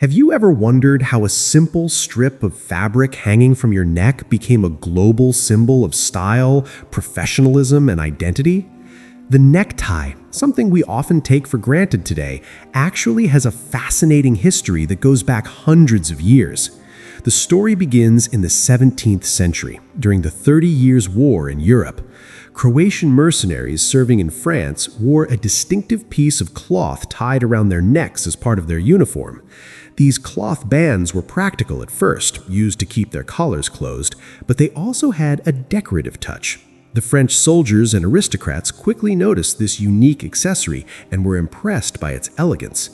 Have you ever wondered how a simple strip of fabric hanging from your neck became a global symbol of style, professionalism, and identity? The necktie, something we often take for granted today, actually has a fascinating history that goes back hundreds of years. The story begins in the 17th century, during the 30 Years' War in Europe. Croatian mercenaries serving in France wore a distinctive piece of cloth tied around their necks as part of their uniform. These cloth bands were practical at first, used to keep their collars closed, but they also had a decorative touch. The French soldiers and aristocrats quickly noticed this unique accessory and were impressed by its elegance.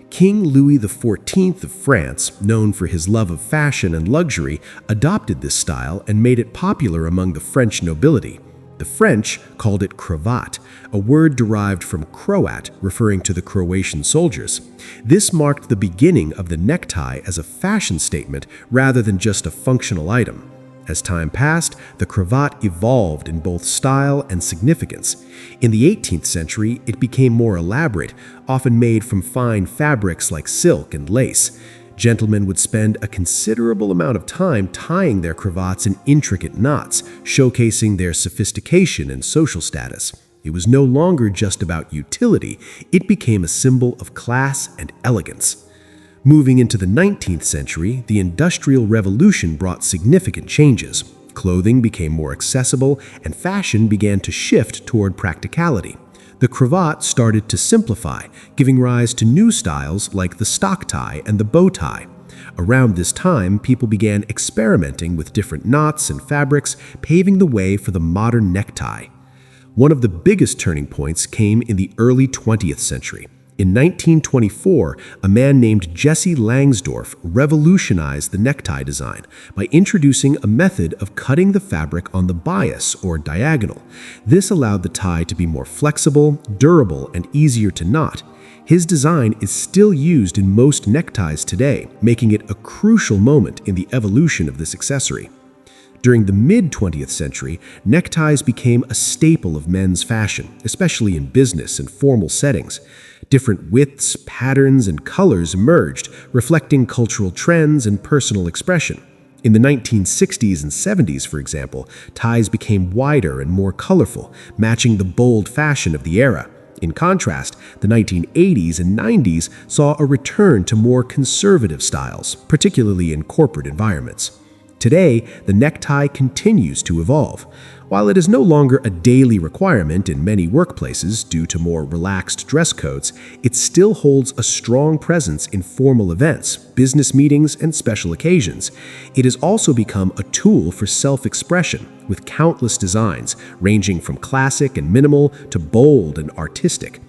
King Louis XIV of France, known for his love of fashion and luxury, adopted this style and made it popular among the French nobility. The French called it cravat, a word derived from Croat, referring to the Croatian soldiers. This marked the beginning of the necktie as a fashion statement rather than just a functional item. As time passed, the cravat evolved in both style and significance. In the 18th century, it became more elaborate, often made from fine fabrics like silk and lace. Gentlemen would spend a considerable amount of time tying their cravats in intricate knots, showcasing their sophistication and social status. It was no longer just about utility, it became a symbol of class and elegance. Moving into the 19th century, the Industrial Revolution brought significant changes. Clothing became more accessible, and fashion began to shift toward practicality. The cravat started to simplify, giving rise to new styles like the stock tie and the bow tie. Around this time, people began experimenting with different knots and fabrics, paving the way for the modern necktie. One of the biggest turning points came in the early 20th century. In 1924, a man named Jesse Langsdorff revolutionized the necktie design by introducing a method of cutting the fabric on the bias or diagonal. This allowed the tie to be more flexible, durable, and easier to knot. His design is still used in most neckties today, making it a crucial moment in the evolution of this accessory. During the mid-20th century, neckties became a staple of men's fashion, especially in business and formal settings. Different widths, patterns, and colors emerged, reflecting cultural trends and personal expression. In the 1960s and 70s, for example, ties became wider and more colorful, matching the bold fashion of the era. In contrast, the 1980s and 90s saw a return to more conservative styles, particularly in corporate environments. Today, the necktie continues to evolve. While it is no longer a daily requirement in many workplaces due to more relaxed dress codes, it still holds a strong presence in formal events, business meetings, and special occasions. It has also become a tool for self-expression, with countless designs ranging from classic and minimal to bold and artistic.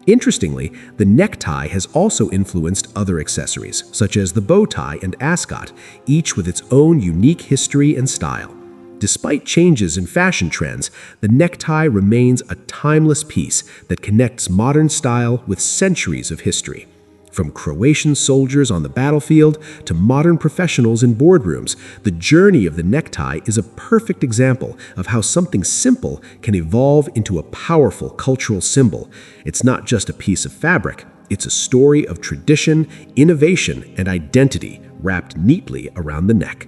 Interestingly, the necktie has also influenced other accessories, such as the bow tie and ascot, each with its own unique history and style. Despite changes in fashion trends, the necktie remains a timeless piece that connects modern style with centuries of history. From Croatian soldiers on the battlefield to modern professionals in boardrooms, the journey of the necktie is a perfect example of how something simple can evolve into a powerful cultural symbol. It's not just a piece of fabric, it's a story of tradition, innovation, and identity wrapped neatly around the neck.